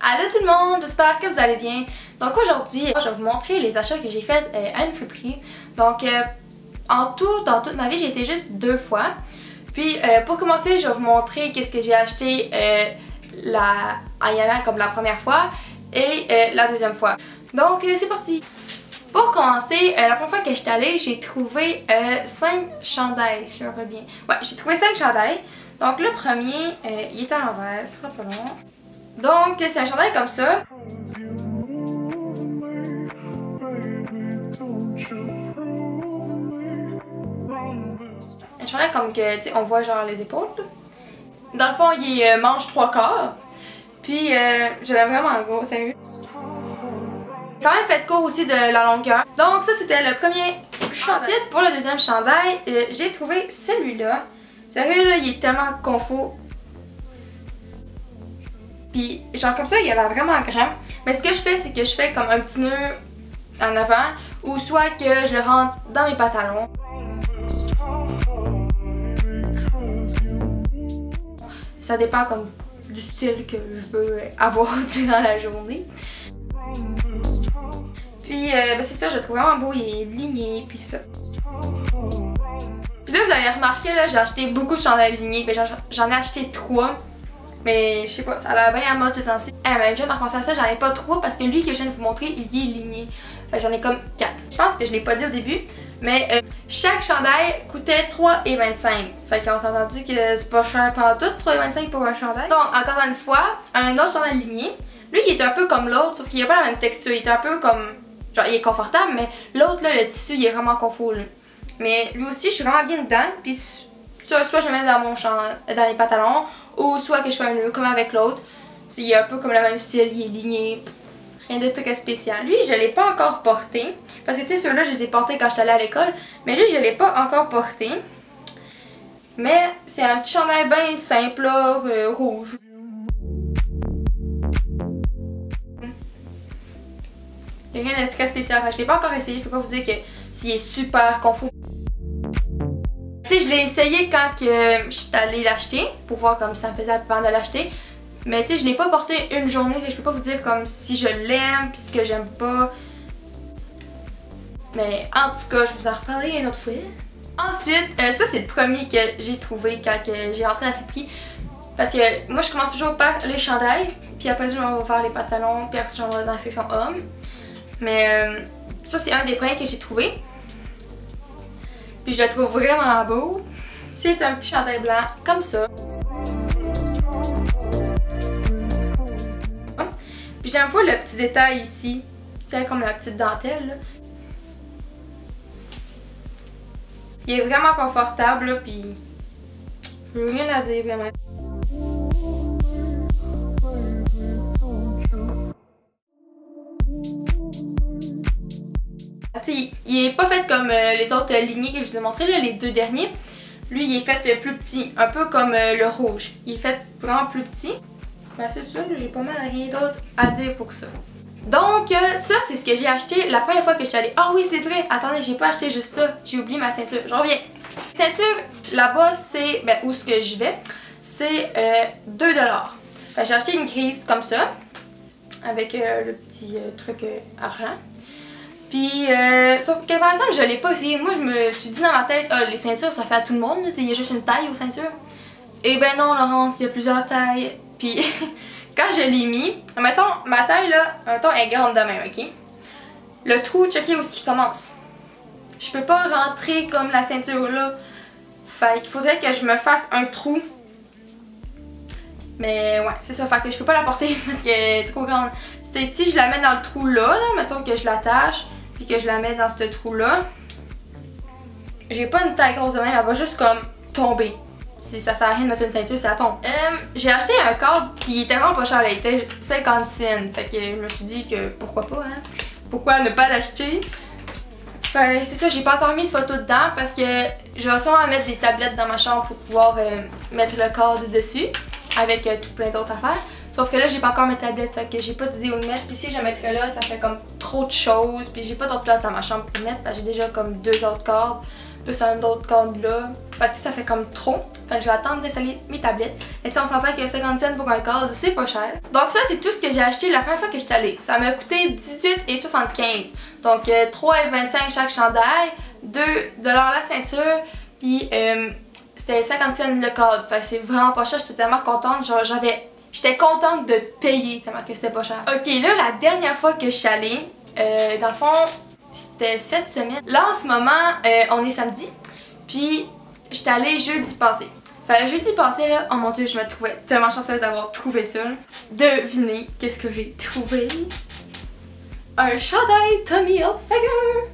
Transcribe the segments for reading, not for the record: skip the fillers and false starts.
Allô tout le monde, j'espère que vous allez bien. Donc aujourd'hui, je vais vous montrer les achats que j'ai faits à une friperie. Donc en tout, dans toute ma vie, j'ai été juste 2 fois. Puis pour commencer, je vais vous montrer qu'est-ce que j'ai acheté en y allant comme la première fois et la deuxième fois. Donc c'est parti! Pour commencer, la première fois que j'étais allée, j'ai trouvé 5 chandails, si je me rappelle bien. Ouais, j'ai trouvé 5 chandails. Donc le premier, il est à l'envers, ce sera pas long. Donc c'est un chandail comme ça. Un chandail comme que, tu sais, on voit genre les épaules. Dans le fond, il est manche 3/4. Puis je l'aime vraiment gros, sérieux. J'ai quand même fait court aussi de la longueur. Donc ça c'était le premier chandail. Ensuite pour le deuxième chandail, j'ai trouvé celui-là. Sérieux là, il est tellement confort. Puis genre comme ça, il a l'air vraiment grand. Mais ce que je fais, c'est que je fais comme un petit nœud en avant. Ou soit que je le rentre dans mes pantalons. Ça dépend comme du style que je veux avoir durant la journée. Puis ben c'est ça, je le trouve vraiment beau, il est ligné, puis c'est ça. Puis là vous allez remarquer, là j'ai acheté beaucoup de chandails lignés, ben j'en ai acheté 3. Mais je sais pas, ça a l'air bien à mode ces temps-ci. Mais je viens de repenser à ça, j'en ai pas 3 parce que lui que je viens de vous montrer, il est ligné. Fait j'en ai comme 4. Je pense que je l'ai pas dit au début, mais chaque chandail coûtait 3,25. Fait qu'on s'est entendu que c'est pas cher pendant tout, 3,25 pour un chandail. Donc encore une fois, un autre chandail ligné. Lui il est un peu comme l'autre, sauf qu'il a pas la même texture, il est un peu comme... Genre il est confortable, mais l'autre là, le tissu il est vraiment confort là. Mais lui aussi je suis vraiment bien dedans, puis soit je le mets dans dans les pantalons, ou soit que je fais un nœud comme avec l'autre. Il est un peu comme le même style, il est ligné. Rien de très spécial. Lui, je l'ai pas encore porté. Parce que tu sais, ceux-là, je les ai portés quand j'étais allée à l'école. Mais lui, je l'ai pas encore porté. Mais c'est un petit chandail bien simple, là, rouge. Il n'y a rien de très spécial. Enfin, je l'ai pas encore essayé. Je peux pas vous dire que s'il est super confort. Tu sais, je l'ai essayé quand je suis allée l'acheter. Pour voir comme ça me faisait avant de l'acheter. Mais tu sais, je l'ai pas porté une journée, fait que je peux pas vous dire comme si je l'aime, puis ce que j'aime pas. Mais en tout cas, je vous en reparlerai une autre fois. Ensuite, ça c'est le premier que j'ai trouvé quand j'ai rentré à la friperie. Parce que moi je commence toujours par les chandails, puis après ça je vais faire les pantalons, puis après ça je vais dans la section hommes. Mais ça c'est un des premiers que j'ai trouvé. Puis je le trouve vraiment beau. C'est un petit chandail blanc comme ça. Puis j'aime pas le petit détail ici, tu sais, comme la petite dentelle là. Il est vraiment confortable là, puis j'ai rien à dire vraiment. Tu sais, il est pas fait comme les autres lignées que je vous ai montré là, les 2 derniers. Lui il est fait plus petit, un peu comme le rouge. Il est fait vraiment plus petit. Ben c'est sûr, j'ai pas mal rien d'autre à dire pour ça. Donc ça c'est ce que j'ai acheté la première fois que je suis allée. Ah oui c'est vrai, attendez, j'ai pas acheté juste ça, j'ai oublié ma ceinture, j'en reviens. Ceinture là-bas c'est, ben où ce que j'y vais, c'est 2 $. Fait, j'ai acheté une grise comme ça, avec le petit truc argent. Puis sauf que par exemple je l'ai pas essayé, moi je me suis dit dans ma tête, les ceintures ça fait à tout le monde, il y a juste une taille aux ceintures. Et ben non Laurence, il y a plusieurs tailles. Puis quand je l'ai mis, mettons ma taille là, mettons elle est grande de même, ok? Le trou, checkez où est-ce qu'il commence. Je peux pas rentrer comme la ceinture là. Fait qu'il faudrait que je me fasse un trou. Mais ouais, c'est ça, fait que je peux pas la porter parce qu'elle est trop grande. Si je la mets dans le trou là, mettons que je l'attache, puis que je la mets dans ce trou là, j'ai pas une taille grosse de même, elle va juste comme tomber. Si ça sert à rien de mettre une ceinture, ça tombe. J'ai acheté un cadre, puis il était vraiment pas cher, il était 50 cents. Fait que je me suis dit que pourquoi pas, hein? Pourquoi ne pas l'acheter? Fait c'est ça, j'ai pas encore mis de photos dedans parce que je vais sûrement mettre des tablettes dans ma chambre pour pouvoir mettre le cadre dessus avec tout plein d'autres affaires. Sauf que là, j'ai pas encore mes tablettes, fait que j'ai pas d'idée où le mettre. Puis si je le mettrais là, ça fait comme trop de choses. Puis j'ai pas d'autre place dans ma chambre pour le mettre parce que j'ai déjà comme 2 autres cordes. plus un autre code là. Fait que ça fait comme trop. Fait que je vais attendre d'installer mes tablettes. Et tu sais, on s'entend que 50 cents pour un code, c'est pas cher. Donc ça, c'est tout ce que j'ai acheté la première fois que j'étais allée. Ça m'a coûté 18,75. Donc 3,25 chaque chandail, 2$ la ceinture, puis c'était 50 cents le code. Fait que c'est vraiment pas cher, j'étais tellement contente. Genre j'étais contente de payer tellement que c'était pas cher. Ok, là, la dernière fois que je suis allée, dans le fond, c'était cette semaine. Là, en ce moment, on est samedi, puis j'étais allée jeudi passé. Fait jeudi passé, là, oh mon dieu, je me trouvais tellement chanceuse d'avoir trouvé ça. Devinez qu'est-ce que j'ai trouvé? Un chandail Tommy Hilfiger!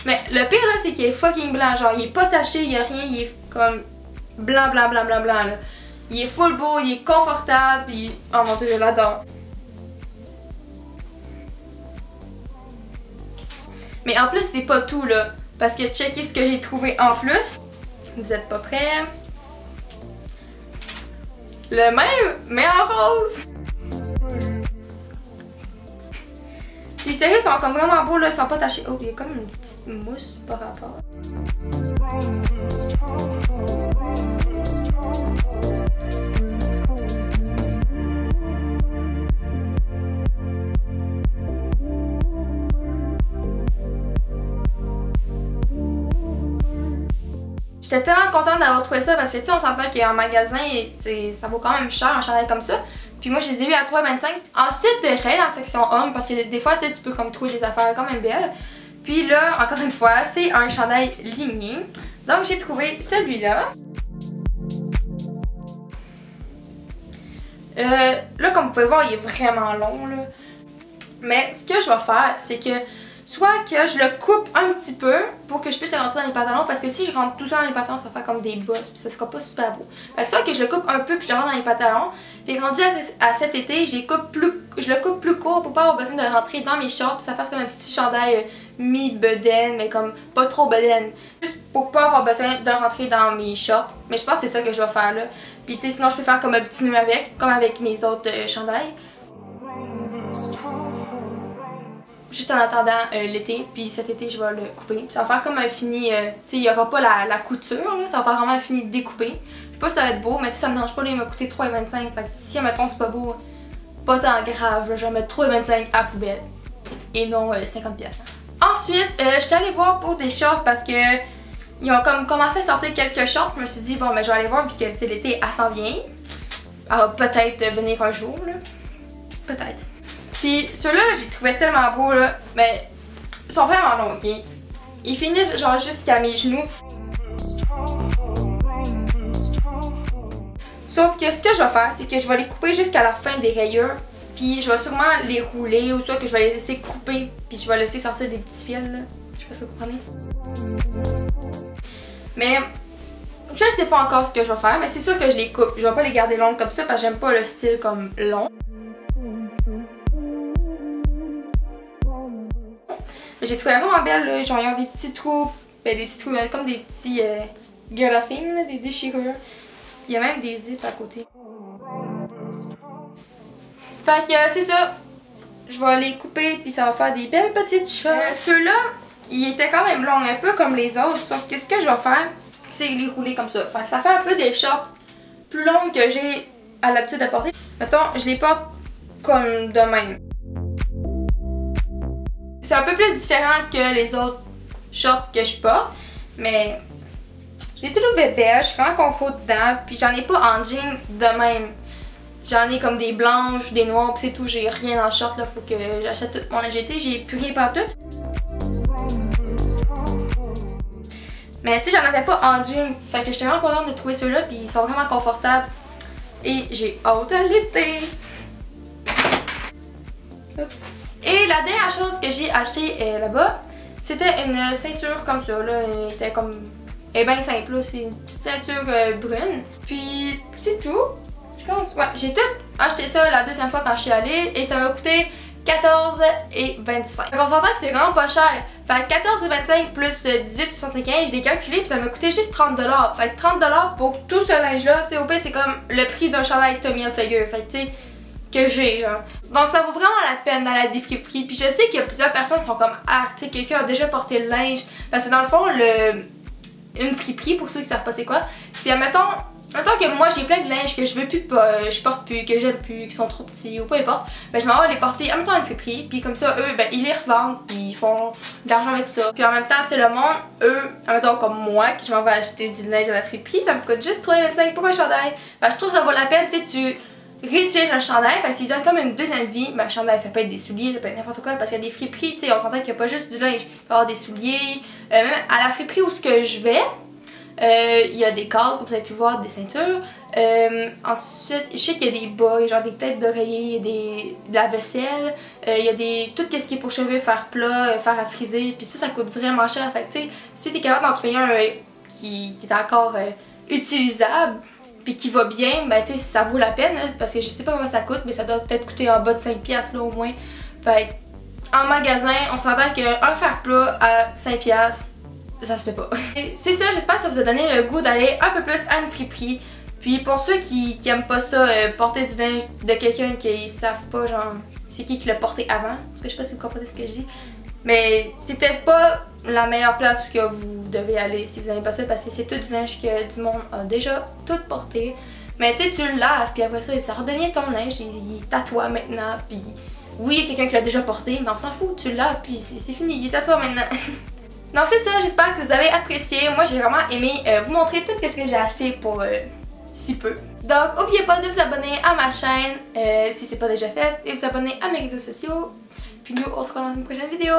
Mais le pire là, c'est qu'il est fucking blanc, genre il est pas taché, il y a rien, il est comme blanc là. Il est full beau, il est confortable, puis oh mon dieu, je l'adore. Mais en plus, c'est pas tout là, parce que checkez ce que j'ai trouvé en plus. Vous êtes pas prêts? Le même, mais en rose! Les sérieux, ils sont comme vraiment beaux là, ils sont pas tachés. Oh, il y a comme une petite mousse par rapport. J'étais tellement contente d'avoir trouvé ça parce que tu sais, on s'entend qu'en magasin, ça vaut quand même cher un chandail comme ça. Puis moi, je les ai eu à 3,25. Ensuite, je suis allée dans la section homme parce que des fois, tu peux comme trouver des affaires quand même belles. Puis là, encore une fois, c'est un chandail ligné. Donc, j'ai trouvé celui-là. Là, comme vous pouvez voir, il est vraiment long, là. Mais ce que je vais faire, c'est que soit que je le coupe un petit peu pour que je puisse le rentrer dans les pantalons, parce que si je rentre tout ça dans les pantalons, ça va faire comme des bosses, puis ça sera pas super beau. Fait que soit que je le coupe un peu puis je le rentre dans les pantalons, puis rendu à cet été, je le coupe plus court pour pas avoir besoin de le rentrer dans mes shorts, puis ça fasse comme un petit chandail mi-bedaine, mais comme pas trop bedaine. Juste pour pas avoir besoin de le rentrer dans mes shorts, mais je pense que c'est ça que je vais faire là. Puis tu sais, sinon je peux faire comme un petit nœud avec, comme avec mes autres chandails. Juste en attendant l'été, puis cet été je vais le couper. Puis ça va faire comme un fini, tu sais, il n'y aura pas la couture, là, ça va faire vraiment un fini découpé. Je sais pas si ça va être beau, mais tu sais, ça me dérange pas, là, il m'a coûté 3,25. Fait que si, admettons, c'est pas beau, pas tant grave, là, je vais mettre 3,25 à la poubelle. Et non 50$. Ensuite, je suis allée voir pour des shorts parce que ils ont comme commencé à sortir quelques shorts. Je me suis dit, bon, ben je vais aller voir vu que l'été, elle s'en vient. Elle va peut-être venir un jour, là. Peut-être. Puis ceux-là, j'ai trouvé tellement beaux là, mais ils sont vraiment longs, ok? Ils finissent genre jusqu'à mes genoux. Sauf que ce que je vais faire, c'est que je vais les couper jusqu'à la fin des rayures. Puis je vais sûrement les rouler ou soit que je vais les laisser couper. Puis je vais laisser sortir des petits fils là. Je sais pas si vous comprenez. Mais je ne sais pas encore ce que je vais faire, mais c'est sûr que je les coupe. Je vais pas les garder longues comme ça parce que j'aime pas le style comme long. J'ai trouvé vraiment belle, là. Genre, ils ont des petits trous, ben, des petits trous, comme des petits graphines, des déchirures. Il y a même des zips à côté. Fait que c'est ça. Je vais les couper, puis ça va faire des belles petites choses. Ceux-là, ils étaient quand même longs, un peu comme les autres, sauf que ce que je vais faire, c'est les rouler comme ça. Fait que ça fait un peu des shorts plus longs que j'ai à l'habitude de porter. Mettons, je les porte comme de même. C'est un peu plus différent que les autres shorts que je porte, mais je l'ai trouvé belle, je suis vraiment confort dedans, puis j'en ai pas en jean de même. J'en ai comme des blanches, des noires, pis c'est tout, j'ai rien dans le short, là, faut que j'achète tout mon AGT, j'ai plus rien partout. Mais tu sais, j'en avais pas en jean, fait que j'étais vraiment contente de trouver ceux-là, puis ils sont vraiment confortables. Et j'ai hâte à l'été. Oups. Et la dernière chose que j'ai acheté là-bas, c'était une ceinture comme ça, là, elle était comme, elle est bien simple, là, c'est une petite ceinture brune. Puis c'est tout, je pense, ouais, j'ai tout acheté ça la deuxième fois quand je suis allée et ça m'a coûté 14,25. On s'entend que c'est vraiment pas cher. Fait que 14,25 plus 18,75, je l'ai calculé puis ça m'a coûté juste 30$. Fait que 30$ pour tout ce linge-là, tu sais, au pire c'est comme le prix d'un chandail Tommy Hilfiger. Fait que tu sais, que j'ai, genre. Donc ça vaut vraiment la peine d'aller à des friperies. Puis je sais qu'il y a plusieurs personnes qui sont comme ah, tu sais, quelqu'un a déjà porté le linge. Parce que dans le fond, une friperie, pour ceux qui savent pas c'est quoi, c'est mettons que moi j'ai plein de linge que je veux plus, je porte plus, que j'aime plus, qui sont trop petits ou peu importe, ben je m'en vais les porter en même temps à une friperie, puis comme ça eux ben ils les revendent, puis ils font de l'argent avec ça. Puis en même temps tu sais le monde, eux, mettons comme moi qui je m'en vais acheter du linge à la friperie, ça me coûte juste 3,25 pour un chandail. Ben je trouve que ça vaut la peine, tu sais, tu réutilises un chandail, parce qu'il donne comme une deuxième vie. Ben, un chandail, ça peut être des souliers, ça peut être n'importe quoi, parce qu'il y a des friperies, tu sais, on s'entend qu'il n'y a pas juste du linge, il peut y avoir des souliers, même à la friperie où ce que je vais, il y a des cadres, comme vous avez pu voir, des ceintures. Ensuite, je sais qu'il y a des bas, genre des têtes d'oreiller, de la vaisselle, il y a des tout ce qui est pour cheveux, faire plat, faire à friser, puis ça coûte vraiment cher. Fait que tu sais, si t'es capable d'en trouver un qui est encore utilisable, puis qui va bien, ben tu sais, ça vaut la peine, hein, parce que je sais pas comment ça coûte, mais ça doit peut-être coûter en bas de 5$ là au moins. Fait en magasin, on s'entend qu'un fer plat à 5$, ça se fait pas. C'est ça, j'espère que ça vous a donné le goût d'aller un peu plus à une friperie. Puis pour ceux qui aiment pas ça, porter du linge de quelqu'un qui savent pas genre c'est qui l'a porté avant, parce que je sais pas si vous comprenez ce que je dis, mais c'est peut-être pas la meilleure place où que vous devez aller si vous n'aimez pas ça, parce que c'est tout du linge que du monde a déjà tout porté. Mais tu sais, tu le laves, puis après ça, ça redevient ton linge, il est à toi maintenant, puis oui, il y a quelqu'un qui l'a déjà porté, mais on s'en fout, tu le laves, puis c'est fini, il est à toi maintenant. Donc c'est ça, j'espère que vous avez apprécié. Moi j'ai vraiment aimé vous montrer tout ce que j'ai acheté pour si peu. Donc n'oubliez pas de vous abonner à ma chaîne si c'est pas déjà fait, et vous abonner à mes réseaux sociaux. Puis nous on se revoit dans une prochaine vidéo.